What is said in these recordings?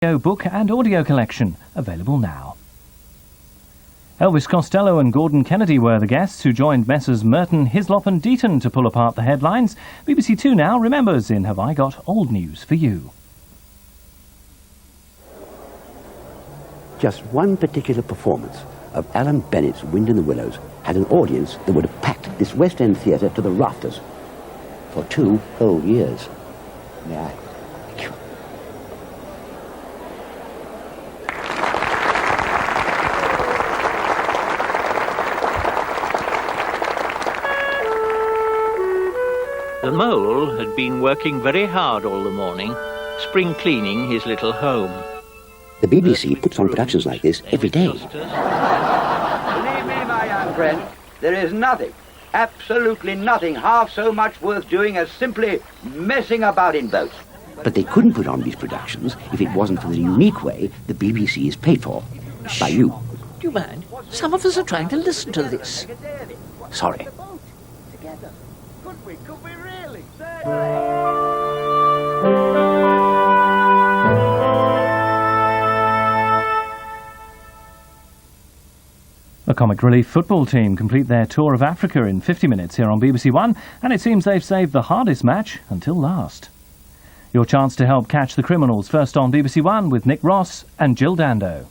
book and audio collection, available now. Elvis Costello and Gordon Kennedy were the guests who joined Messrs Merton, Hislop and Deaton to pull apart the headlines. BBC Two now remembers in Have I Got Old News for You. Just one particular performance of Alan Bennett's Wind in the Willows had an audience that would have packed this West End theatre to the rafters for 2 whole years. Yeah. The mole had been working very hard all the morning, spring cleaning his little home. The BBC puts on productions like this every day. Believe me, my young friend, there is nothing, absolutely nothing, half so much worth doing as simply messing about in boats. But they couldn't put on these productions if it wasn't for the unique way the BBC is paid for. By you. Do you mind? Some of us are trying to listen to this. Sorry. Could we really? The Comic Relief football team complete their tour of Africa in 50 minutes here on BBC One, and it seems they've saved the hardest match until last. Your chance to help catch the criminals first on BBC One with Nick Ross and Jill Dando.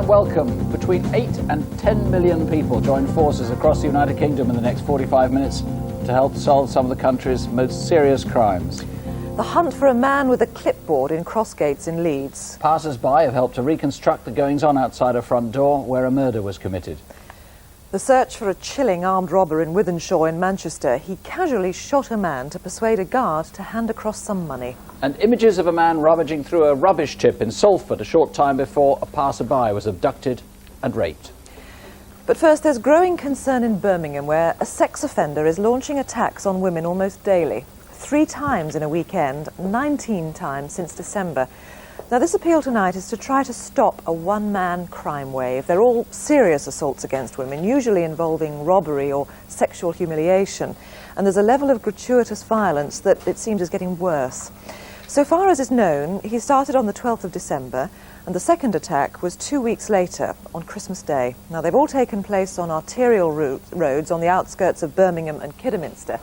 Welcome. Between 8 and 10 million people join forces across the United Kingdom in the next 45 minutes to help solve some of the country's most serious crimes. The hunt for a man with a clipboard in Crossgates in Leeds. Passers-by have helped to reconstruct the goings-on outside a front door where a murder was committed. The search for a chilling armed robber in Wythenshawe in Manchester. He casually shot a man to persuade a guard to hand across some money. And images of a man rummaging through a rubbish tip in Salford a short time before a passer-by was abducted and raped. But first, there's growing concern in Birmingham where a sex offender is launching attacks on women almost daily. 3 times in a weekend, 19 times since December. Now, this appeal tonight is to try to stop a one-man crime wave. They're all serious assaults against women, usually involving robbery or sexual humiliation. And there's a level of gratuitous violence that it seems is getting worse. So far as is known, he started on the 12th of December, and the second attack was 2 weeks later, on Christmas Day. Now, they've all taken place on arterial roads on the outskirts of Birmingham and Kidderminster.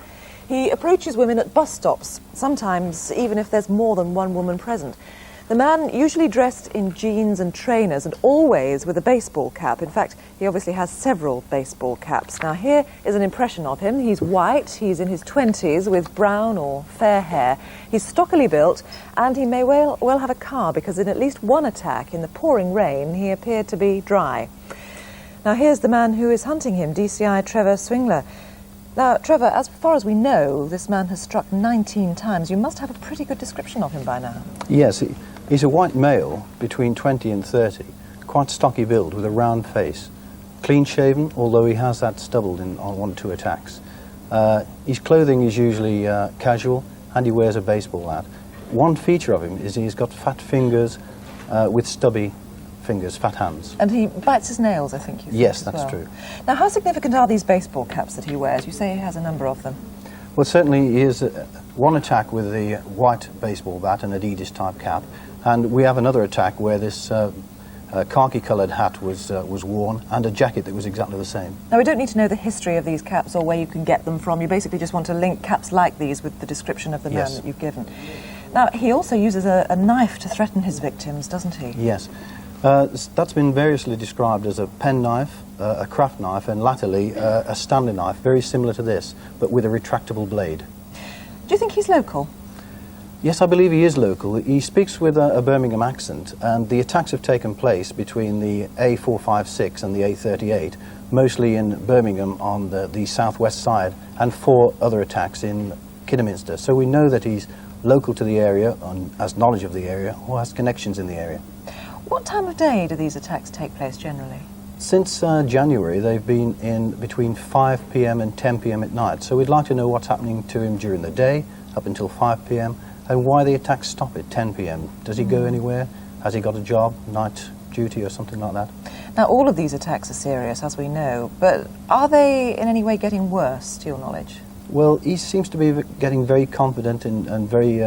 He approaches women at bus stops, sometimes even if there's more than one woman present. The man usually dressed in jeans and trainers and always with a baseball cap. In fact, he obviously has several baseball caps. Now, here is an impression of him. He's white, he's in his 20s with brown or fair hair. He's stockily built, and he may well have a car because in at least one attack in the pouring rain, he appeared to be dry. Now, here's the man who is hunting him, DCI Trevor Swingler. Now, Trevor, as far as we know, this man has struck 19 times. You must have a pretty good description of him by now. Yes, he's a white male between 20 and 30, quite stocky build with a round face, clean-shaven, although he has that stubbled on 1 or 2 attacks. His clothing is usually casual, and he wears a baseball hat. One feature of him is he's got fat fingers with stubby fingers, fat hands. And he bites his nails, I think you said. Yes, that's true. Now, how significant are these baseball caps that he wears? You say he has a number of them. Well, certainly he has one attack with the white baseball bat, an Adidas-type cap, and we have another attack where this khaki-coloured hat was worn, and a jacket that was exactly the same. Now, we don't need to know the history of these caps or where you can get them from. You basically just want to link caps like these with the description of the man that you've given. Now, he also uses a knife to threaten his victims, doesn't he? Yes. That's been variously described as a penknife, a craft knife, and latterly a Stanley knife, very similar to this, but with a retractable blade. Do you think he's local? Yes, I believe he is local. He speaks with a Birmingham accent, and the attacks have taken place between the A456 and the A38 mostly in Birmingham on the southwest side, and 4 other attacks in Kidderminster. So we know that he's local to the area, has knowledge of the area, or has connections in the area. What time of day do these attacks take place generally? Since January, they've been in between 5 p.m. and 10 p.m. at night. So we'd like to know what's happening to him during the day, up until 5 p.m., and why the attacks stop at 10 p.m. Does he go anywhere? Has he got a job, night duty or something like that? Now, all of these attacks are serious, as we know, but are they in any way getting worse, to your knowledge? Well, he seems to be getting very confident and very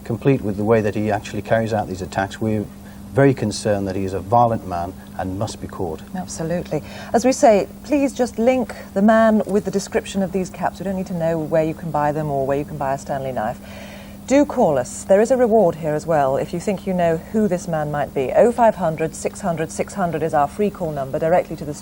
complete with the way that he actually carries out these attacks. We're very concerned that he is a violent man and must be caught. Absolutely. As we say, please just link the man with the description of these caps. We don't need to know where you can buy them or where you can buy a Stanley knife. Do call us. There is a reward here as well if you think you know who this man might be. 0500 600 600 is our free call number directly to the